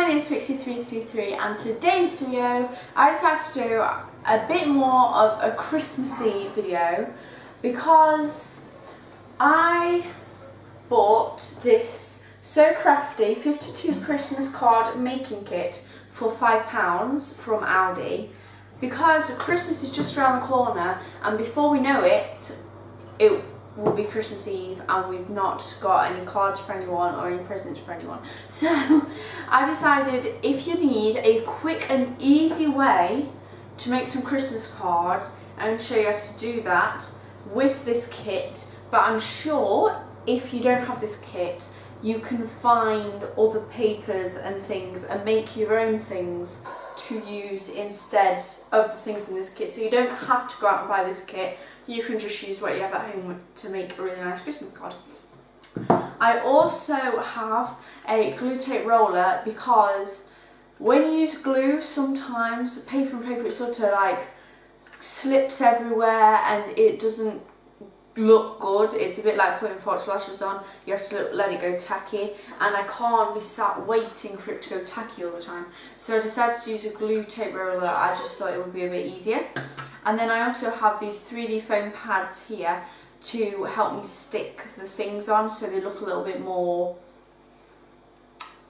name is Pixie333 and today's video I decided to do a bit more of a Christmassy video because I bought this So Crafty 52 Christmas card making kit for £5 from Aldi because Christmas is just around the corner and before we know it, it will be Christmas Eve and we've not got any cards for anyone or any presents for anyone. So I decided if you need a quick and easy way to make some Christmas cards, I'm going to show you how to do that with this kit. But I'm sure if you don't have this kit, you can find other papers and things and make your own things to use instead of the things in this kit. So you don't have to go out and buy this kit. You can just use what you have at home to make a really nice Christmas card. I also have a glue tape roller because when you use glue, sometimes paper and paper, it sort of like slips everywhere and it doesn't look good. It's a bit like putting false lashes on. You have to let it go tacky, and I can't be sat waiting for it to go tacky all the time. So I decided to use a glue tape roller. I just thought it would be a bit easier. And then I also have these 3D foam pads here to help me stick the things on so they look a little bit more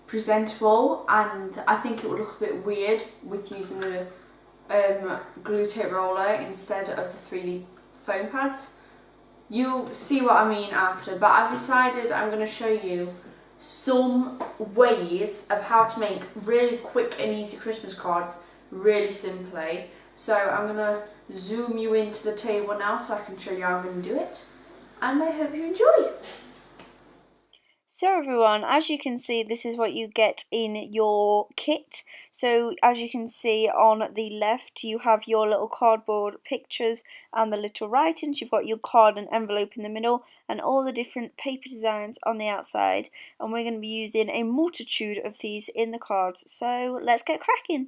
presentable, and I think it would look a bit weird with using the glue tape roller instead of the 3D foam pads. You'll see what I mean after, but I've decided I'm going to show you some ways of how to make really quick and easy Christmas cards really simply. So I'm going to zoom you into the table now so I can show you how I'm going to do it, and I hope you enjoy. So everyone, as you can see, this is what you get in your kit. So as you can see on the left, you have your little cardboard pictures and the little writings. You've got your card and envelope in the middle and all the different paper designs on the outside. And we're going to be using a multitude of these in the cards. So let's get cracking.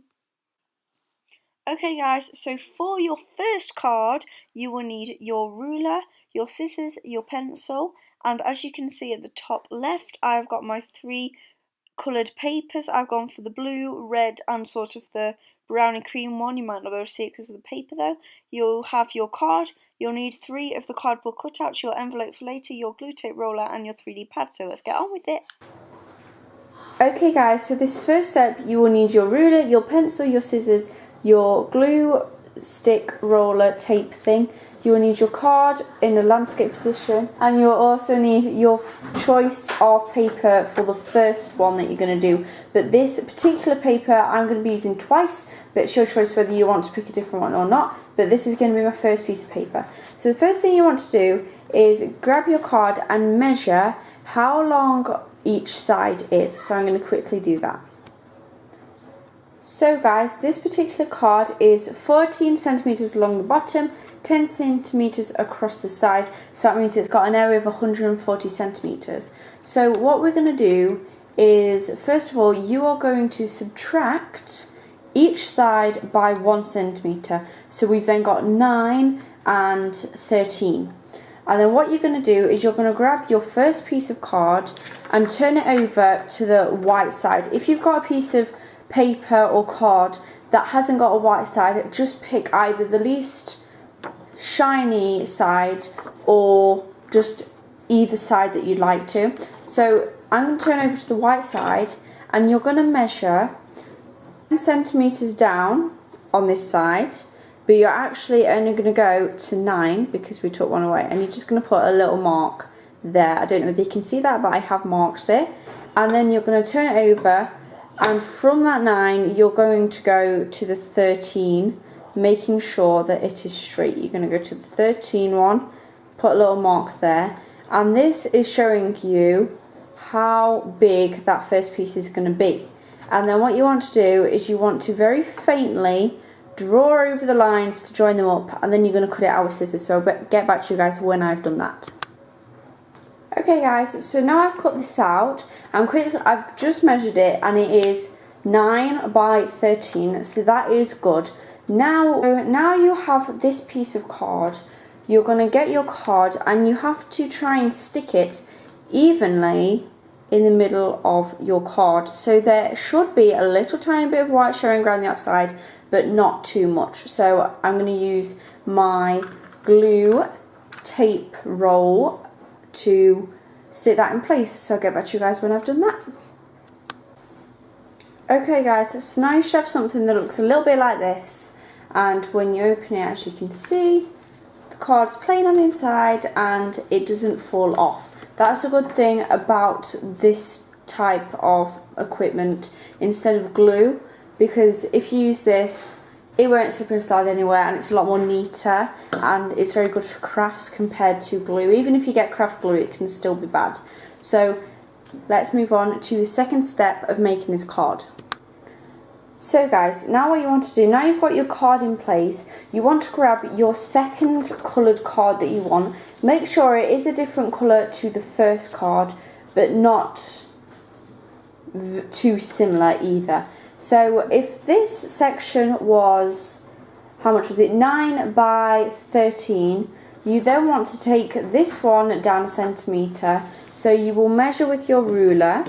Okay guys, so for your first card, you will need your ruler, your scissors, your pencil, and as you can see at the top left, I've got my 3 coloured papers. I've gone for the blue, red and sort of the browny cream one. You might not be able to see it because of the paper though. You'll have your card, you'll need 3 of the cardboard cutouts, your envelope for later, your glue tape roller and your 3D pad, so let's get on with it. Okay guys, so this first step you will need your ruler, your pencil, your scissors, your glue stick roller tape thing. You will need your card in a landscape position, and you'll also need your choice of paper for the first one that you're going to do. But this particular paper I'm going to be using twice, but it's your choice whether you want to pick a different one or not. But this is going to be my first piece of paper. So the first thing you want to do is grab your card and measure how long each side is. So I'm going to quickly do that. So guys, this particular card is 14 centimeters along the bottom, 10 centimeters across the side, so that means it's got an area of 140 centimeters. So what we're going to do is, first of all, you are going to subtract each side by 1 centimeter. So we've then got 9 and 13. And then what you're going to do is you're going to grab your first piece of card and turn it over to the white side. If you've got a piece of paper or card that hasn't got a white side, just pick either the least shiny side or just either side that you'd like to. So I'm going to turn over to the white side and you're going to measure 10 centimeters down on this side, but you're actually only going to go to 9 because we took one away, and you're just going to put a little mark there. I don't know if you can see that, but I have marked it. And then you're going to turn it over, and from that 9 you're going to go to the 13, making sure that it is straight. You're going to go to the 13 one, put a little mark there, and this is showing you how big that first piece is going to be. And then what you want to do is you want to very faintly draw over the lines to join them up, and then you're going to cut it out with scissors. So I'll get back to you guys when I've done that. Okay guys, so now I've cut this out, and quickly I've just measured it and it is 9 by 13, so that is good. Now you have this piece of card. You're going to get your card and you have to try and stick it evenly in the middle of your card. So there should be a little tiny bit of white showing around the outside, but not too much. So I'm going to use my glue tape roll to stick that in place. So I'll get back to you guys when I've done that. Okay guys, so now you should have something that looks a little bit like this, and when you open it, as you can see, the card's plain on the inside and it doesn't fall off. That's a good thing about this type of equipment instead of glue, because if you use this, it won't slip and slide anywhere, and it's a lot more neater, and it's very good for crafts compared to glue. Even if you get craft glue, it can still be bad. So let's move on to the second step of making this card. So guys, now what you want to do, now you've got your card in place, you want to grab your second coloured card that you want. Make sure it is a different colour to the first card, but not too similar either. So if this section was, how much was it, 9 by 13, you then want to take this one down 1 centimetre. So you will measure with your ruler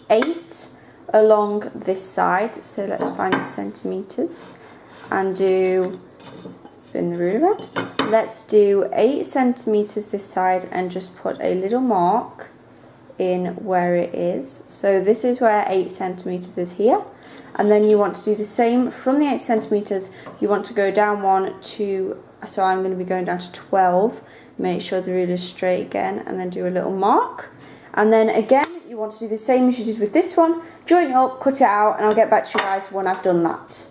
8 along this side. So let's find the centimetres and spin the ruler around. Let's do 8 centimetres this side and just put a little mark in where it is. So this is where 8 centimetres is here, and then you want to do the same from the 8 centimetres. You want to go down 1 to, so I'm going to be going down to 12. Make sure the ruler is straight again, and then do a little mark. And then again, you want to do the same as you did with this one. Join it up, cut it out, and I'll get back to you guys when I've done that.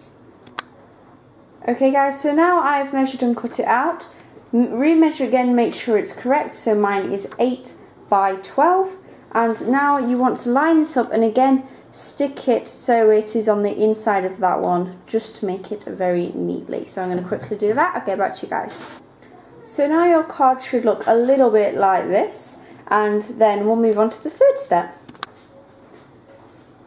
Okay guys, so now I've measured and cut it out. Remeasure again, make sure it's correct. So mine is 8 by 12. And now you want to line this up and again stick it so it is on the inside of that one, just to make it very neatly. So I'm going to quickly do that. I'll get back to you guys. So now your card should look a little bit like this, and then we'll move on to the third step.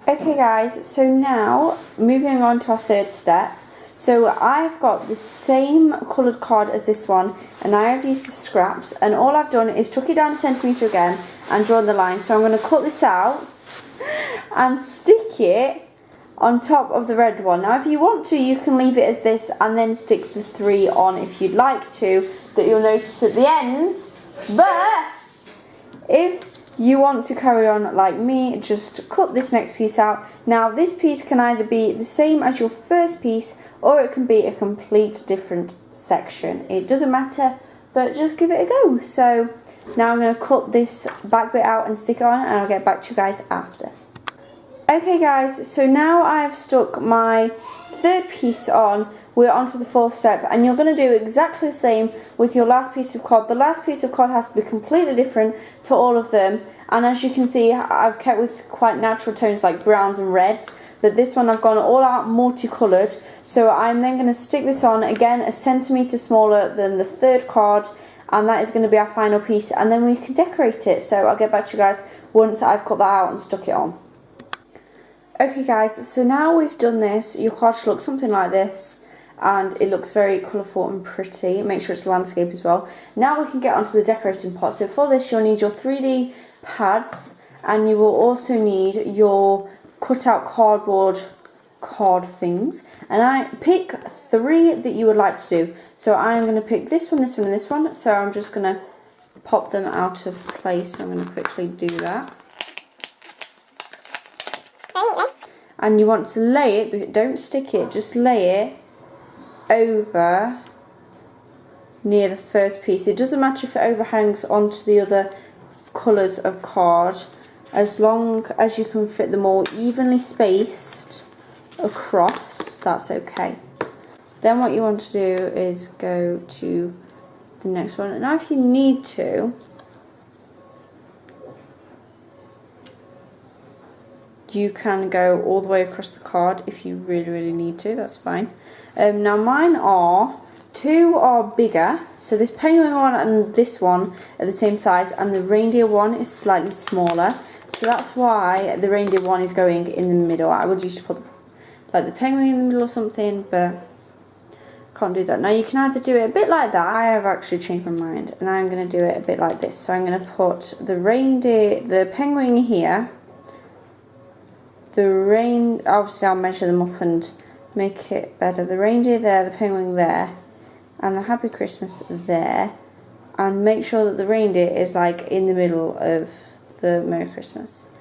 Okay guys, so now moving on to our third step. So I've got the same coloured card as this one, and I have used the scraps, and all I've done is took it down 1 centimetre again and drawn the line. So I'm going to cut this out and stick it on top of the red one. Now if you want to, you can leave it as this and then stick the 3 on if you'd like to, that you'll notice at the end. But if you want to carry on like me, just cut this next piece out. Now this piece can either be the same as your first piece, or it can be a complete different section. It doesn't matter, but just give it a go. So now I'm going to cut this back bit out and stick it on, and I'll get back to you guys after. Okay guys, so now I've stuck my third piece on. We're on to the fourth step, and you're going to do exactly the same with your last piece of card. The last piece of card has to be completely different to all of them, and as you can see, I've kept with quite natural tones like browns and reds, but this one I've gone all out multicoloured. So I'm then going to stick this on, again 1 centimetre smaller than the third card, and that is going to be our final piece, and then we can decorate it. So I'll get back to you guys once I've cut that out and stuck it on. Okay guys, so now we've done this, your card should look something like this, and it looks very colourful and pretty. Make sure it's a landscape as well. Now we can get onto the decorating part. So for this you'll need your 3D pads, and you will also need your cut out cardboard card things, and I pick 3 that you would like to do. So I'm going to pick this one, this one and this one. So I'm just going to pop them out of place. So I'm going to quickly do that. And you want to lay it, but don't stick it, just lay it over near the first piece. It doesn't matter if it overhangs onto the other colours of card, as long as you can fit them all evenly spaced across, that's okay. Then what you want to do is go to the next one. Now if you need to, you can go all the way across the card if you really need to, that's fine. Now mine are, 2 are bigger, so this penguin one and this one are the same size, and the reindeer one is slightly smaller, so that's why the reindeer one is going in the middle. I would usually put like the penguin in the middle or something, but Can't do that. Now you can either do it a bit like that. I have actually changed my mind and I'm going to do it a bit like this. So I'm going to put the reindeer, the penguin here. Obviously I'll measure them up and make it better. The reindeer there, the penguin there, and the Happy Christmas there. And make sure that the reindeer is like in the middle of the Merry Christmas.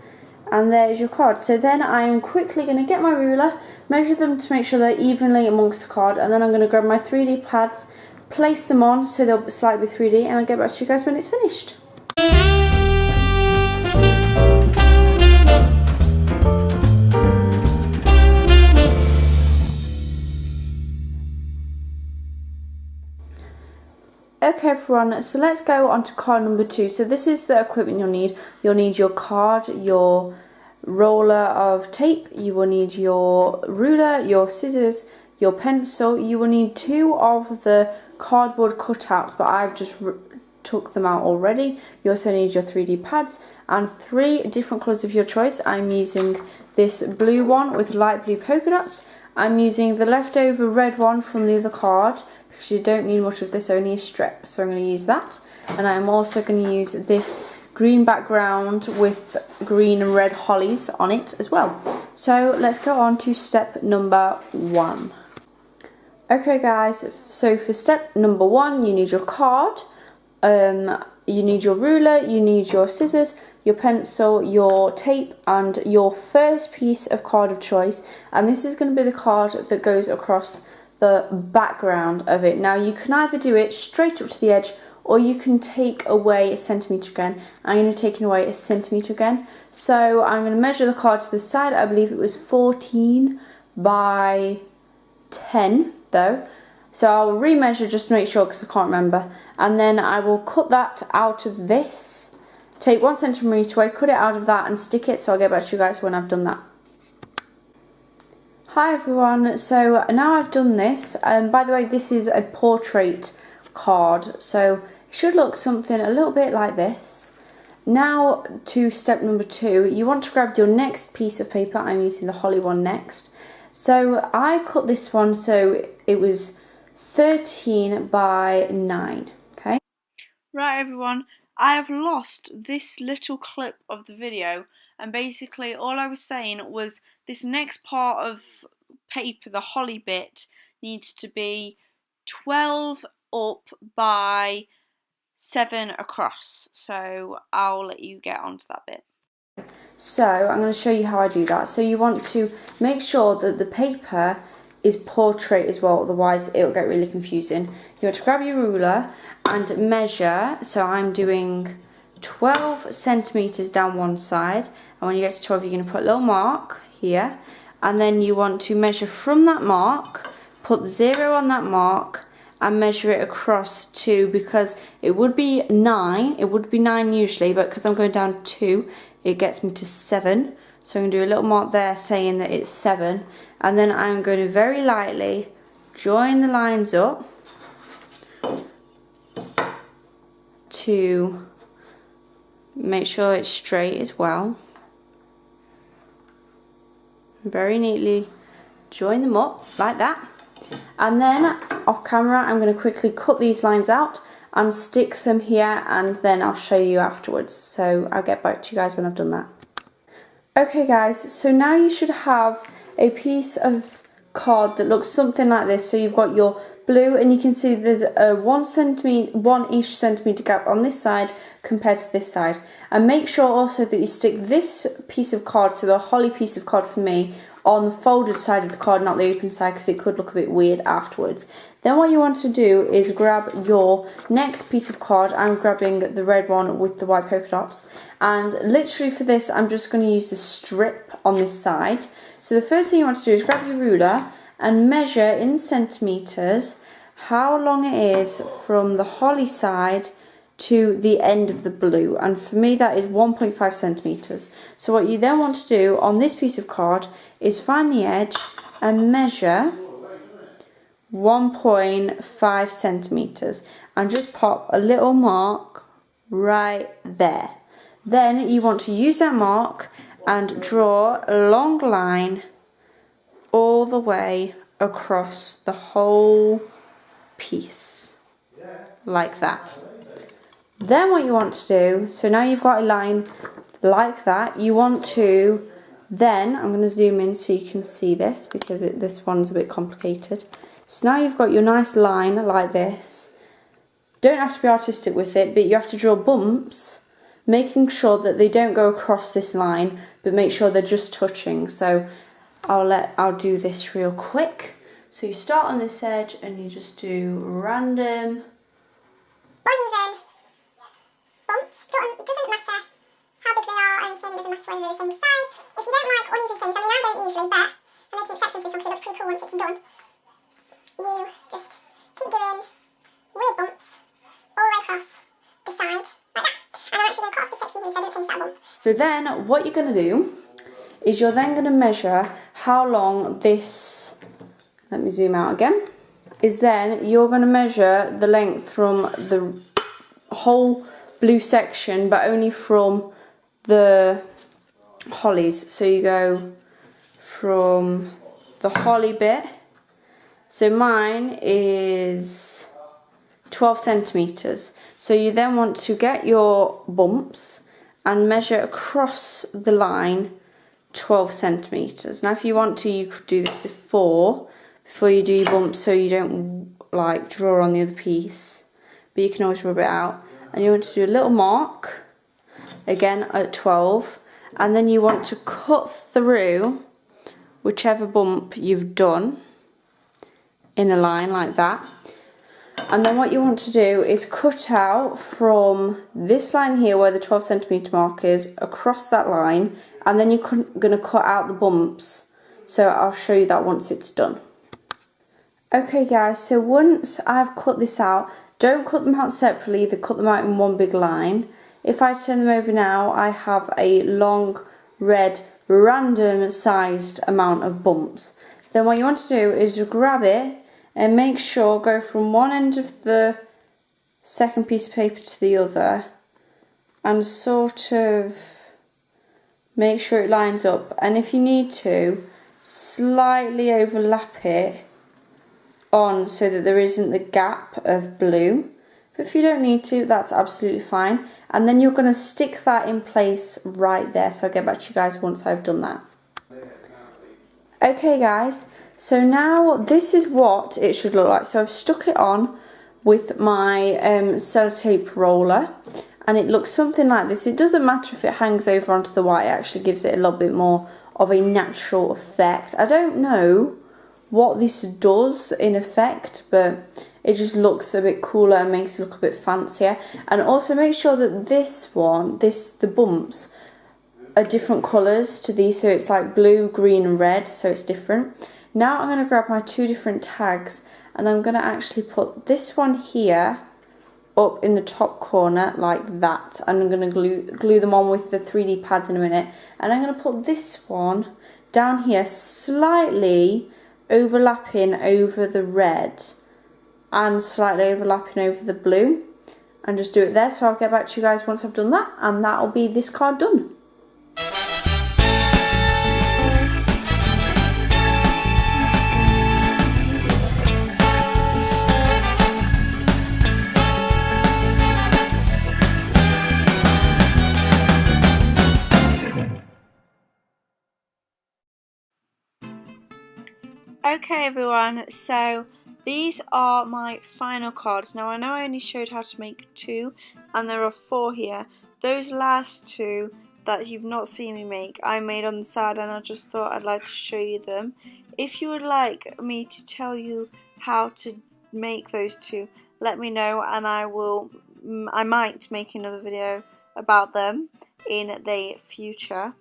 And there's your card. So then I'm quickly going to get my ruler, measure them to make sure they're evenly amongst the card, and then I'm going to grab my 3D pads, place them on so they'll slightly be 3D, and I'll get back to you guys when it's finished. Okay everyone, so let's go on to card number 2. So this is the equipment you'll need. You'll need your card, your roller of tape, you will need your ruler, your scissors, your pencil. You will need 2 of the cardboard cutouts, but I've just took them out already. You also need your 3D pads and 3 different colours of your choice. I'm using this blue one with light blue polka dots. I'm using the leftover red one from the other card because you don't need much of this, only a strip, so I'm going to use that. And I'm also going to use this green background with green and red hollies on it as well. So let's go on to step number 1. Okay guys, so for step number 1 you need your card, you need your ruler, you need your scissors, your pencil, your tape and your first piece of card of choice, and this is going to be the card that goes across the background of it. Now you can either do it straight up to the edge or you can take away a centimetre again. I'm going to take away a centimetre again. So I'm going to measure the card to the side. I believe it was 14 by 10 though. So I'll remeasure just to make sure because I can't remember. And then I will cut that out of this. Take 1 centimetre away, cut it out of that and stick it. So I'll get back to you guys when I've done that. Hi everyone, so now I've done this, by the way this is a portrait card, so it should look something a little bit like this. Now to step number 2, you want to grab your next piece of paper. I'm using the holly one next. So I cut this one so it was 13 by 9, okay? Right everyone, I have lost this little clip of the video. And basically all I was saying was this next part of paper, the holly bit, needs to be 12 up by 7 across. So I'll let you get onto that bit. So I'm going to show you how I do that. So you want to make sure that the paper is portrait as well, otherwise it will get really confusing. You want to grab your ruler and measure. So I'm doing 12 centimetres down one side, and when you get to 12 you're going to put a little mark here, and then you want to measure from that mark, put 0 on that mark and measure it across to, because it would be 9 usually, but because I'm going down 2 it gets me to 7, so I'm going to do a little mark there saying that it's 7, and then I'm going to very lightly join the lines up to make sure it's straight as well. Very neatly join them up like that, and then off camera I'm going to quickly cut these lines out and stick them here, and then I'll show you afterwards. So I'll get back to you guys when I've done that. Okay guys, so now you should have a piece of card that looks something like this. So you've got your blue, and you can see there's a 1-ish centimetre gap on this side compared to this side. And make sure also that you stick this piece of card, so the holly piece of card for me, on the folded side of the card, not the open side, because it could look a bit weird afterwards. Then what you want to do is grab your next piece of card. I'm grabbing the red one with the white polka dots, and literally for this I'm just going to use the strip on this side. So the first thing you want to do is grab your ruler and measure in centimetres how long it is from the holly side to the end of the blue, and for me that is 1.5 centimetres. So what you then want to do on this piece of card is find the edge and measure 1.5 centimetres and just pop a little mark right there. Then you want to use that mark and draw a long line all the way across the whole piece, like that. Then what you want to do, so now you've got a line like that, you want to then, I'm going to zoom in so you can see this because this one's a bit complicated. So now you've got your nice line like this. Don't have to be artistic with it, but you have to draw bumps, making sure that they don't go across this line, but make sure they're just touching. So I'll do this real quick. So you start on this edge and you just do random uneven bumps. It doesn't matter how big they are or anything, it doesn't matter whether they're the same size. If you don't like uneven things, I mean I don't usually, but I'm making an exception for this one because it looks pretty cool once it's done. You just keep doing weird bumps all the way across the side, like that. And I'm actually going to cut off this section here so I don't finish that bump. So then what you're going to do is you're then going to measure how long this, let me zoom out again, is then you're going to measure the length from the whole blue section but only from the hollies. So you go from the holly bit, so mine is 12 centimetres. So you then want to get your bumps and measure across the line 12 centimetres. Now if you want to, you could do this before you do your bumps so you don't like draw on the other piece, but you can always rub it out. And you want to do a little mark again at 12, and then you want to cut through whichever bump you've done in a line like that. And then what you want to do is cut out from this line here where the 12 centimetre mark is across that line, and then you're going to cut out the bumps. So I'll show you that once it's done. Okay guys, so once I've cut this out, don't cut them out separately, either cut them out in one big line. If I turn them over now, I have a long red random sized amount of bumps. Then what you want to do is just grab it and make sure, go from one end of the second piece of paper to the other and sort of make sure it lines up. And if you need to, slightly overlap it on so that there isn't the gap of blue. But if you don't need to, that's absolutely fine. And then you're going to stick that in place right there. So I'll get back to you guys once I've done that. Okay guys, so now this is what it should look like. So I've stuck it on with my sellotape roller and it looks something like this. It doesn't matter if it hangs over onto the white, it actually gives it a little bit more of a natural effect. I don't know what this does in effect, but it just looks a bit cooler and makes it look a bit fancier. And also make sure that this one, the bumps are different colours to these, so it's like blue, green and red, so it's different. Now I'm going to grab my two different tags and I'm going to actually put this one here up in the top corner like that, and I'm going to glue them on with the 3D pads in a minute. And I'm going to put this one down here slightly overlapping over the red and slightly overlapping over the blue, and just do it there. So I'll get back to you guys once I've done that, and that'll be this card done. Okay everyone, so these are my final cards. Now I know I only showed how to make 2 and there are 4 here. Those last 2 that you've not seen me make, I made on the side and I just thought I'd like to show you them. If you would like me to tell you how to make those 2, let me know and I might make another video about them in the future.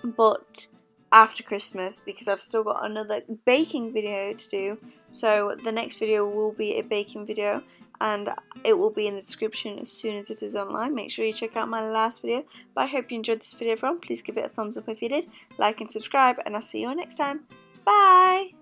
But after Christmas, because I've still got another baking video to do, so the next video will be a baking video and it will be in the description as soon as it is online. Make sure you check out my last video. But I hope you enjoyed this video everyone. Please give it a thumbs up if you did, like and subscribe, and I'll see you all next time. Bye!